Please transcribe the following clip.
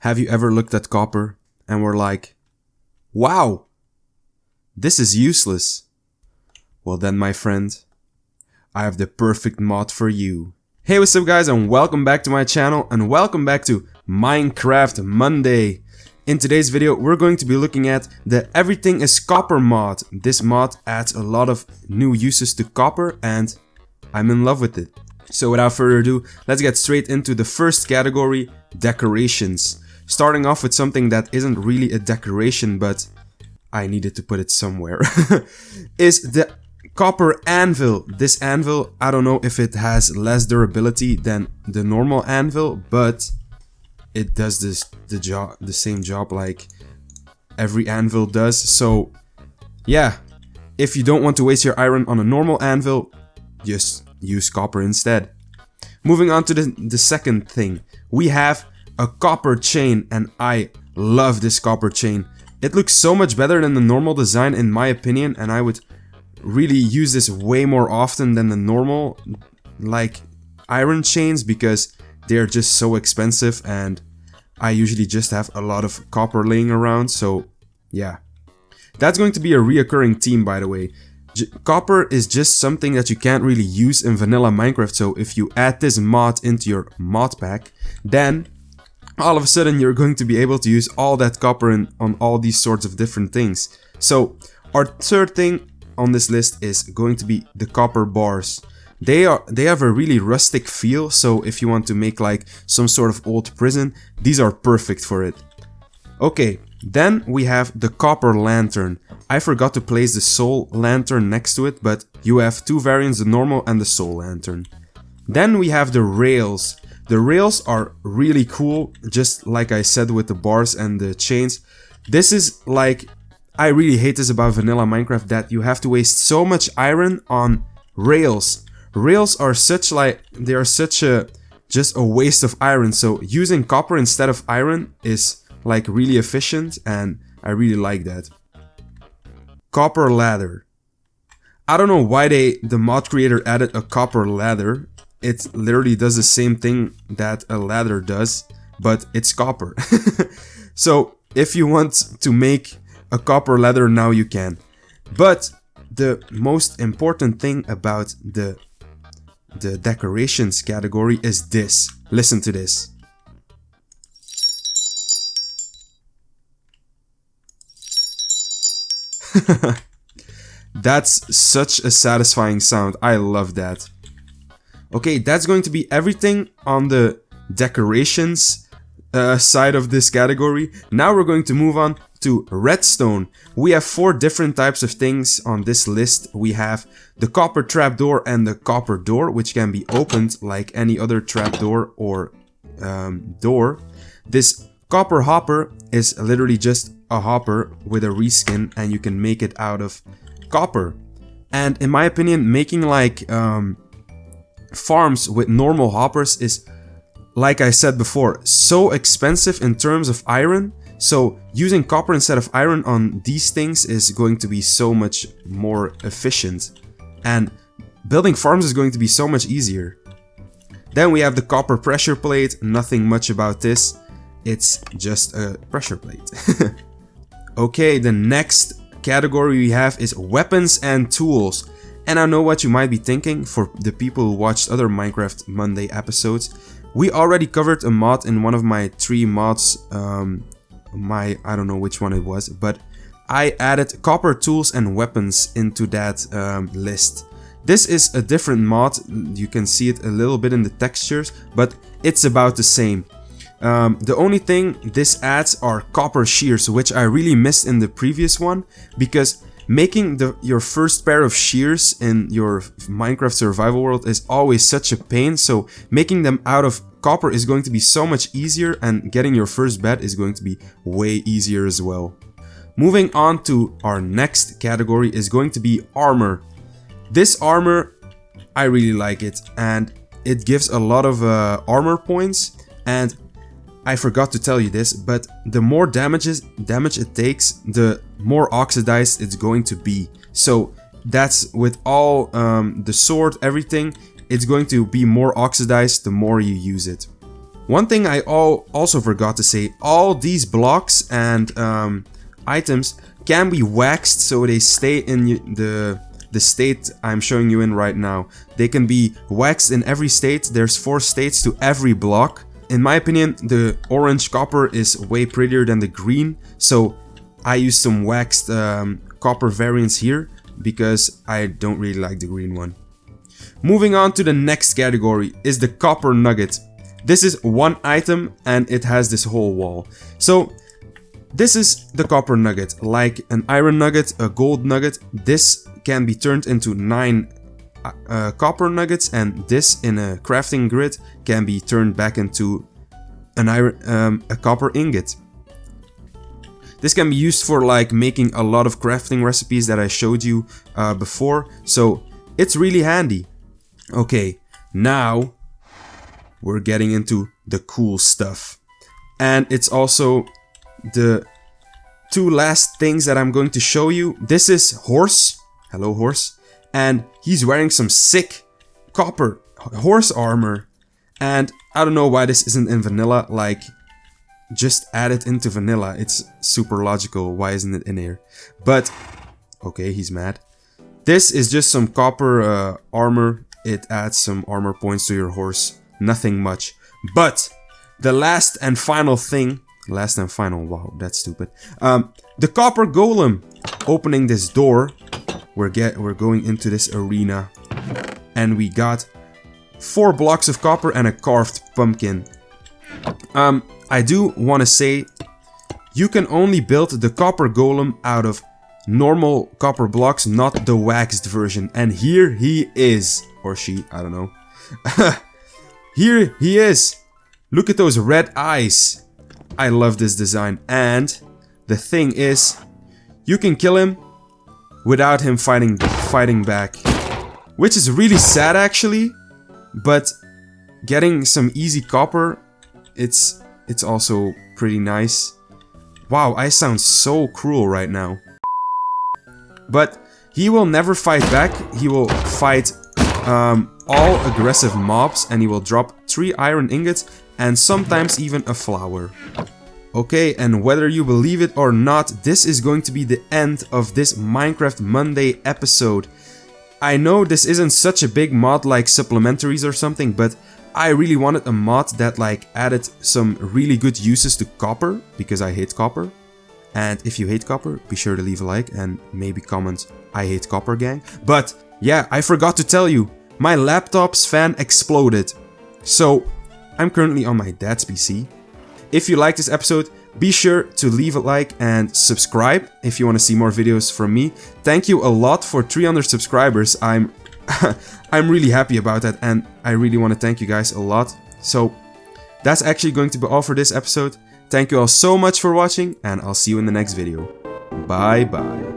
Have you ever looked at copper and were like, wow, this is useless? Well then, my friend, I have the perfect mod for you. Hey, what's up guys, and welcome back to my channel, and welcome back to Minecraft Monday. In today's video, we're going to be looking at the Everything is Copper mod. This mod adds a lot of new uses to copper, and I'm in love with it. So without further ado, let's get straight into the first category, decorations. Starting off with something that isn't really a decoration, but I needed to put it somewhere, is the copper anvil. This anvil, I don't know if it has less durability than the normal anvil, but it does the same job like every anvil does. So yeah, if you don't want to waste your iron on a normal anvil, just use copper instead. Moving on to the second thing, we have a copper chain, and I love this copper chain. It looks so much better than the normal design in my opinion, and I would really use this way more often than the normal like iron chains because they're just so expensive and I usually just have a lot of copper laying around. So yeah, that's going to be a reoccurring theme, by the way. Copper is just something that you can't really use in vanilla Minecraft, so if you add this mod into your mod pack, then all of a sudden you're going to be able to use all that copper on all these sorts of different things. So our third thing on this list is going to be the copper bars. They have a really rustic feel, so if you want to make like some sort of old prison, these are perfect for it. Okay, then we have the copper lantern. I forgot to place the soul lantern next to it, but you have two variants, the normal and the soul lantern. Then we have the rails. The rails are really cool, just like I said with the bars and the chains. This is like, I really hate this about vanilla Minecraft, that you have to waste so much iron on rails. Rails are such just a waste of iron, so using copper instead of iron is like really efficient, and I really like that. Copper ladder. I don't know why the mod creator added a copper ladder. It literally does the same thing that a ladder does, but it's copper. So if you want to make a copper ladder now, you can. But the most important thing about the decorations category is this. Listen to this. That's such a satisfying sound. I love that. Okay, that's going to be everything on the decorations side of this category. Now we're going to move on to redstone. We have 4 different types of things on this list. We have the copper trapdoor and the copper door, which can be opened like any other trapdoor or door. This copper hopper is literally just a hopper with a reskin, and you can make it out of copper. And in my opinion, making like farms with normal hoppers is, like I said before, so expensive in terms of iron. So using copper instead of iron on these things is going to be so much more efficient, and building farms is going to be so much easier. Then we have the copper pressure plate. Nothing much about this, it's just a pressure plate. Okay, the next category we have is weapons and tools. And I know what you might be thinking, for the people who watched other Minecraft Monday episodes. We already covered a mod in one of my 3 mods, I don't know which one it was, but I added copper tools and weapons into that list. This is a different mod, you can see it a little bit in the textures, but it's about the same. The only thing this adds are copper shears, which I really missed in the previous one, because making your first pair of shears in your Minecraft survival world is always such a pain, so making them out of copper is going to be so much easier, and getting your first bed is going to be way easier as well. Moving on to our next category is going to be armor. This armor, I really like it, and it gives a lot of armor points, and I forgot to tell you this, but the more damage it takes, the more oxidized it's going to be. So that's with all the sword, everything, it's going to be more oxidized the more you use it. One thing I also forgot to say, all these blocks and items can be waxed so they stay in the state I'm showing you in right now. They can be waxed in every state. There's 4 states to every block. In my opinion, the orange copper is way prettier than the green, so I used some waxed copper variants here because I don't really like the green one. Moving on to the next category is the copper nugget. This is one item and it has this whole wall. So this is the copper nugget, like an iron nugget, a gold nugget. This can be turned into 9 copper nuggets, and this in a crafting grid can be turned back into an a copper ingot. This can be used for like making a lot of crafting recipes that I showed you before, so it's really handy. Okay, now we're getting into the cool stuff, and it's also the 2 last things that I'm going to show you. This is Horse. Hello, Horse. And he's wearing some sick copper horse armor. And I don't know why this isn't in vanilla. Like, just add it into vanilla. It's super logical. Why isn't it in here? But, okay, he's mad. This is just some copper armor. It adds some armor points to your horse. Nothing much. But the last and final thing. Last and final. Wow, that's stupid. The copper golem. Opening this door. We're going into this arena. And we got 4 blocks of copper and a carved pumpkin. I do want to say, you can only build the copper golem out of normal copper blocks, not the waxed version. And here he is. Or she, I don't know. Here he is. Look at those red eyes. I love this design. And the thing is, you can kill him without him fighting back. Which is really sad actually. But getting some easy copper, it's also pretty nice. Wow, I sound so cruel right now. But he will never fight back. He will fight all aggressive mobs, and he will drop 3 iron ingots and sometimes even a flower. Okay, and whether you believe it or not, this is going to be the end of this Minecraft Monday episode. I know this isn't such a big mod like supplementaries or something, but I really wanted a mod that like added some really good uses to copper, because I hate copper. And if you hate copper, be sure to leave a like and maybe comment, I hate copper gang. But yeah, I forgot to tell you, my laptop's fan exploded. So I'm currently on my dad's PC. If you like this episode, be sure to leave a like and subscribe if you want to see more videos from me. Thank you a lot for 300 subscribers. I'm really happy about that, and I really want to thank you guys a lot. So that's actually going to be all for this episode. Thank you all so much for watching, and I'll see you in the next video. Bye bye.